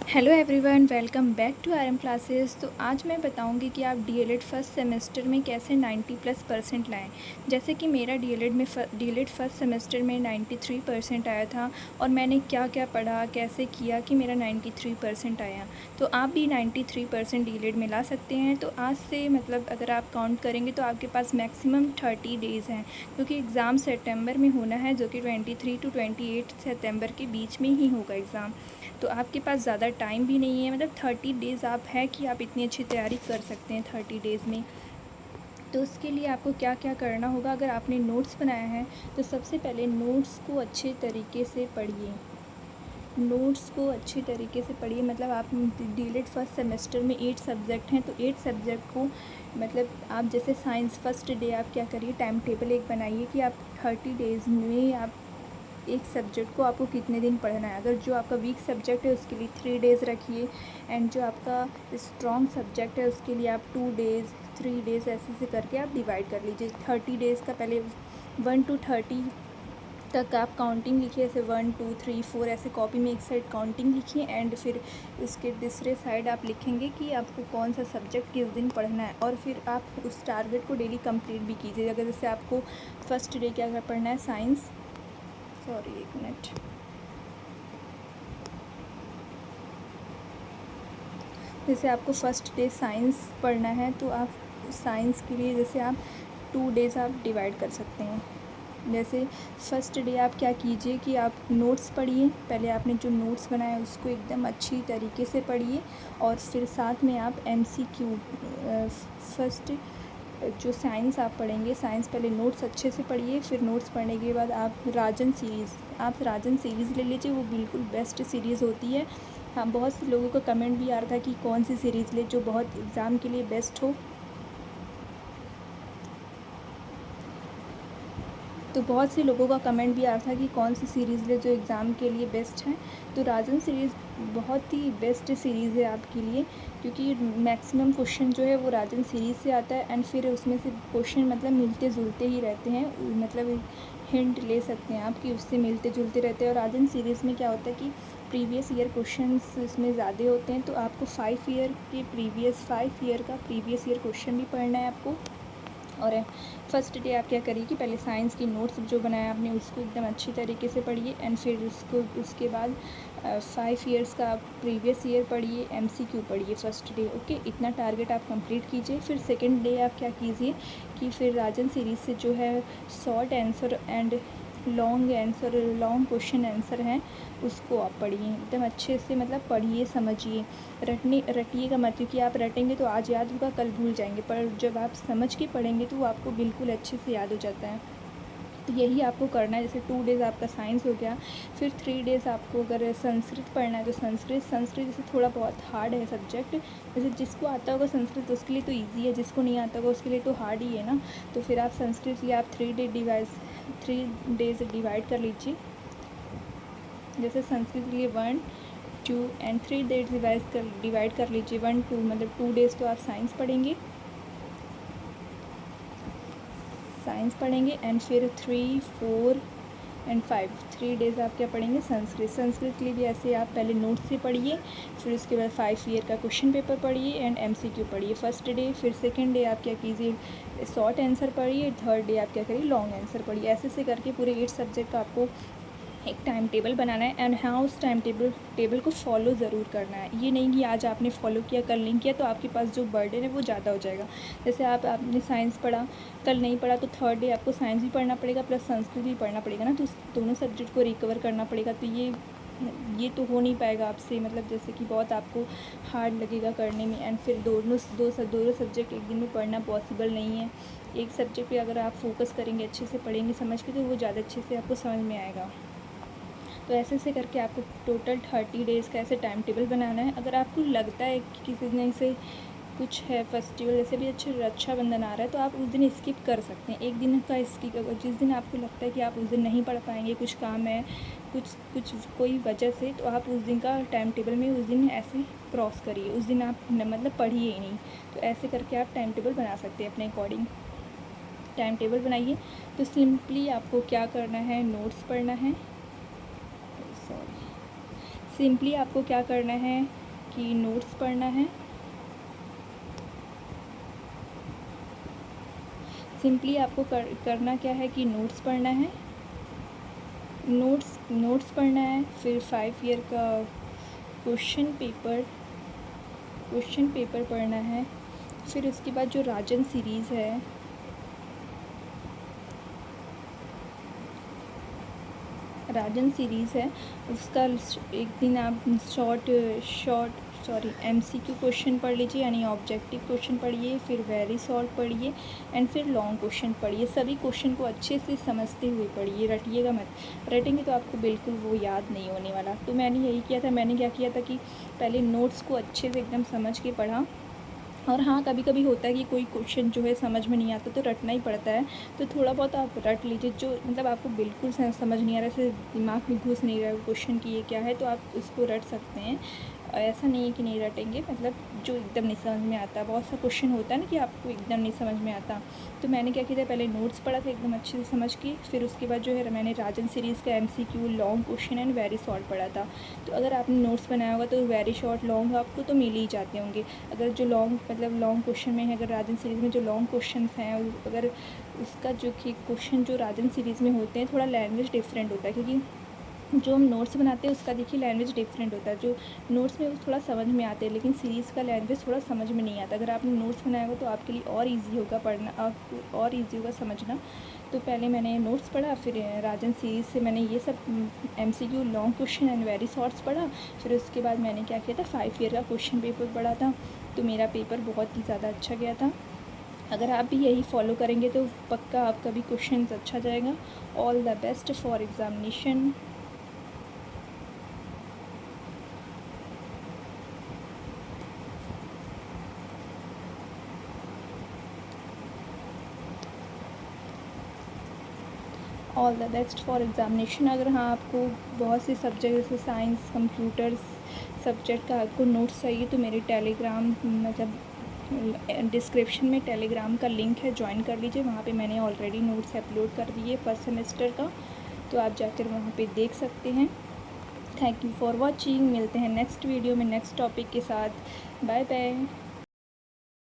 Hello everyone, welcome back to RM classes. तो आज मैं बताऊंगी कि आप डीएलएड फर्स्ट सेमेस्टर में कैसे 90+% लाएं। जैसे कि मेरा डीएलएड फर्स्ट सेमेस्टर में 93% आया था और मैंने क्या क्या पढ़ा, कैसे किया कि मेरा 93% आया। तो आप भी 93% डीएलएड में ला सकते हैं। तो आज से मतलब अगर आप काउंट करेंगे तो आपके पास मैक्सिमम 30 डेज़ हैं, क्योंकि एग्ज़ाम सितंबर में होना है, जो कि 23 to 28 सितंबर के बीच में ही होगा एग्ज़ाम। तो आपके पास ज़्यादा टाइम भी नहीं है, मतलब 30 डेज़ आप है कि आप इतनी अच्छी तैयारी कर सकते हैं 30 डेज़ में। तो उसके लिए आपको क्या क्या करना होगा, अगर आपने नोट्स बनाया है तो सबसे पहले नोट्स को अच्छे तरीके से पढ़िए। नोट्स को अच्छी तरीके से पढ़िए, मतलब आप डीएलएड फर्स्ट सेमेस्टर में 8 सब्जेक्ट हैं, तो 8 सब्जेक्ट को मतलब आप जैसे साइंस फर्स्ट डे आप क्या करिए, टाइम टेबल एक बनाइए कि आप 30 डेज़ में आप एक सब्जेक्ट को आपको कितने दिन पढ़ना है। अगर जो आपका वीक सब्जेक्ट है उसके लिए 3 डेज़ रखिए, एंड जो आपका स्ट्रॉन्ग सब्जेक्ट है उसके लिए आप 2 डेज़ 3 डेज़ ऐसे करके आप डिवाइड कर लीजिए। 30 डेज़ का पहले 1 to 30 तक आप काउंटिंग लिखिए, ऐसे 1 2 3 4 ऐसे कॉपी में एक साइड काउंटिंग लिखिए, एंड फिर उसके दूसरे साइड आप लिखेंगे कि आपको कौन सा सब्जेक्ट किस दिन पढ़ना है, और फिर आप उस टारगेट को डेली कंप्लीट भी कीजिए। अगर जैसे आपको फर्स्ट डे क्या क्या पढ़ना है, साइंस, सॉरी एक मिनट, जैसे आपको फर्स्ट डे साइंस पढ़ना है तो आप साइंस के लिए जैसे आप 2 डेज़ आप डिवाइड कर सकते हैं। जैसे फर्स्ट डे आप क्या कीजिए कि आप नोट्स पढ़िए, पहले आपने जो नोट्स बनाया उसको एकदम अच्छी तरीके से पढ़िए, और फिर साथ में आप एमसीक्यू फर्स्ट जो साइंस आप पढ़ेंगे, साइंस पहले नोट्स अच्छे से पढ़िए, फिर नोट्स पढ़ने के बाद आप राजन सीरीज़ ले लीजिए, वो बिल्कुल बेस्ट सीरीज़ होती है। हाँ, बहुत से लोगों का कमेंट भी आ रहा था कि कौन सी सीरीज़ ले जो बहुत एग्ज़ाम के लिए बेस्ट हो। तो बहुत से लोगों का कमेंट भी आ रहा था कि कौन सी सीरीज़ ले जो एग्ज़ाम के लिए बेस्ट है। तो राजन सीरीज़ बहुत ही बेस्ट सीरीज़ है आपके लिए, क्योंकि मैक्सिमम क्वेश्चन जो है वो राजन सीरीज़ से आता है, एंड फिर उसमें से क्वेश्चन मतलब मिलते जुलते ही रहते हैं, मतलब हिंट ले सकते हैं आप कि उससे मिलते जुलते रहते हैं। और राजन सीरीज़ में क्या होता है कि प्रीवियस ईयर क्वेश्चंस इसमें ज़्यादा होते हैं, तो आपको 5 ईयर का प्रीवियस ईयर क्वेश्चन भी पढ़ना है आपको। और फर्स्ट डे आप क्या करिए कि पहले साइंस की नोट्स जो बनाया आपने उसको एकदम अच्छी तरीके से पढ़िए, एंड फिर उसके बाद 5 ईयर्स का आप प्रीवियस ईयर पढ़िए, एमसीक्यू पढ़िए फर्स्ट डे। ओके, इतना टारगेट आप कंप्लीट कीजिए। फिर सेकंड डे आप क्या कीजिए कि फिर राजन सीरीज़ से जो है short answer and long question answer हैं उसको आप पढ़िए एकदम अच्छे से, मतलब पढ़िए समझिए। रटिएगा मत, क्योंकि आप रटेंगे तो आज याद होगा कल भूल जाएंगे, पर जब आप समझ के पढ़ेंगे तो वो आपको बिल्कुल अच्छे से याद हो जाता है। तो यही आपको करना है। जैसे 2 डेज़ आपका साइंस हो गया, फिर 3 डेज़ आपको अगर संस्कृत पढ़ना है तो संस्कृत जैसे थोड़ा बहुत हार्ड है सब्जेक्ट। जैसे जिसको आता होगा संस्कृत तो उसके लिए तो ईजी है, जिसको नहीं आता होगा उसके लिए तो हार्ड ही है ना। तो फिर आप संस्कृत लिए आप 3 डेज़ डिवाइड कर लीजिए। जैसे संस्कृत के लिए 1 2 एंड 3 डेज डिवाइड कर लीजिए। 1 2 मतलब 2 डेज़ तो आप साइंस पढ़ेंगे, एंड फिर 3 4 एंड 5 3 डेज़ आप क्या पढ़ेंगे, संस्कृत के लिए भी ऐसे आप पहले नोट्स से पढ़िए, फिर उसके बाद 5 ईयर का क्वेश्चन पेपर पढ़िए एंड एमसीक्यू पढ़िए फर्स्ट डे। फिर सेकंड डे आप क्या कीजिए, शॉर्ट आंसर पढ़िए। थर्ड डे आप क्या करिए, लॉन्ग आंसर पढ़िए। ऐसे करके पूरे 8 सब्जेक्ट का आपको एक टाइम टेबल बनाना है, एंड हाँ उस टेबल को फॉलो ज़रूर करना है। ये नहीं कि आज आपने फॉलो किया कल नहीं किया, तो आपके पास जो बर्डन है वो ज़्यादा हो जाएगा। जैसे आपने साइंस पढ़ा, कल नहीं पढ़ा, तो थर्ड डे आपको साइंस भी पढ़ना पड़ेगा प्लस संस्कृत भी पढ़ना पड़ेगा ना, तो दोनों सब्जेक्ट को रिकवर करना पड़ेगा। तो ये तो हो नहीं पाएगा आपसे, मतलब जैसे कि बहुत आपको हार्ड लगेगा करने में, एंड फिर दोनों सब्जेक्ट एक दिन में पढ़ना पॉसिबल नहीं है। एक सब्जेक्ट पे अगर आप फोकस करेंगे, अच्छे से पढ़ेंगे समझ के, तो वो ज़्यादा अच्छे से आपको समझ में आएगा। तो ऐसे करके आपको टोटल 30 डेज़ का ऐसे टाइम टेबल बनाना है। अगर आपको लगता है कि किसी दिन से कुछ है फेस्टिवल, जैसे भी रक्षाबंधन आ रहा है, तो आप उस दिन स्किप कर सकते हैं, एक दिन का स्किप। जिस दिन आपको लगता है कि आप उस दिन नहीं पढ़ पाएंगे, कुछ काम है, कुछ कोई वजह से, तो आप उस दिन का टाइम टेबल में उस दिन ऐसे क्रॉस करिए, उस दिन आप मतलब पढ़िए ही नहीं। तो ऐसे करके आप टाइम टेबल बना सकते हैं, अपने अकॉर्डिंग टाइम टेबल बनाइए। तो सिंपली आपको क्या करना है, नोट्स पढ़ना है, सॉरी सिंपली आपको क्या करना है कि नोट्स पढ़ना है। सिंपली आपको करना क्या है कि नोट्स पढ़ना है, नोट्स पढ़ना है। फिर 5 ईयर का क्वेश्चन पेपर पढ़ना है। फिर उसके बाद जो राजन सीरीज़ है, उसका एक दिन आप MCQ क्वेश्चन पढ़ लीजिए, यानी ऑब्जेक्टिव क्वेश्चन पढ़िए, फिर वेरी शॉर्ट पढ़िए एंड फिर लॉन्ग क्वेश्चन पढ़िए। सभी क्वेश्चन को अच्छे से समझते हुए पढ़िए, रटिएगा मत। रटेंगे तो आपको बिल्कुल वो याद नहीं होने वाला। तो मैंने यही किया था। मैंने क्या किया था कि पहले नोट्स को अच्छे से एकदम समझ के पढ़ा। और हाँ, कभी कभी होता है कि कोई क्वेश्चन जो है समझ में नहीं आता तो रटना ही पड़ता है। तो थोड़ा बहुत आप रट लीजिए, जो मतलब आपको बिल्कुल समझ नहीं आ रहा, ऐसे दिमाग में घुस नहीं रहा है क्वेश्चन की ये क्या है, तो आप उसको रट सकते हैं। ऐसा नहीं है कि नहीं रटेंगे, मतलब जो एकदम नहीं समझ में आता। बहुत सा क्वेश्चन होता है ना कि आपको एकदम नहीं समझ में आता। तो मैंने क्या किया था, पहले नोट्स पढ़ा था एकदम अच्छे से समझ के। फिर उसके बाद जो है मैंने राजन सीरीज़ का MCQ, long question and very short पढ़ा था। तो अगर आपने नोट्स बनाया होगा तो वेरी शॉर्ट, लॉन्ग आपको तो मिल ही जाते होंगे। अगर जो लॉन्ग क्वेश्चन में है, अगर राजन सीरीज़ में जो लॉन्ग क्वेश्चन हैं, अगर उसका जो कि क्वेश्चन जो राजन सीरीज़ में होते हैं, थोड़ा लैंग्वेज डिफरेंट होता है, क्योंकि जो हम नोट्स बनाते हैं उसका देखिए लैंग्वेज डिफरेंट होता है। जो नोट्स में वो थोड़ा समझ में आते हैं, लेकिन सीरीज़ का लैंग्वेज थोड़ा समझ में नहीं आता। अगर आपने नोट्स बनाया होगा तो आपके लिए और इजी होगा पढ़ना, आपको और इजी होगा समझना। तो पहले मैंने नोट्स पढ़ा, फिर राजन सीरीज़ से मैंने ये सब MCQ, long question and very shorts पढ़ा। फिर उसके बाद मैंने क्या किया था, 5 ईयर का क्वेश्चन पेपर पढ़ा था। तो मेरा पेपर बहुत ही ज़्यादा अच्छा गया था। अगर आप भी यही फॉलो करेंगे तो पक्का आपका भी क्वेश्चन अच्छा जाएगा। All the best for examination. All the best for examination. अगर हाँ, आपको बहुत से सब्जेक्ट जैसे साइंस, कंप्यूटर्स सब्जेक्ट का आपको नोट्स चाहिए तो मेरे टेलीग्राम, मतलब डिस्क्रिप्शन में टेलीग्राम का लिंक है, ज्वाइन कर लीजिए। वहाँ पे मैंने ऑलरेडी नोट्स अपलोड कर दिए फर्स्ट सेमेस्टर का, तो आप जाकर वहाँ पे देख सकते हैं। Thank you for watching. मिलते हैं नेक्स्ट वीडियो में नेक्स्ट टॉपिक के साथ। Bye bye.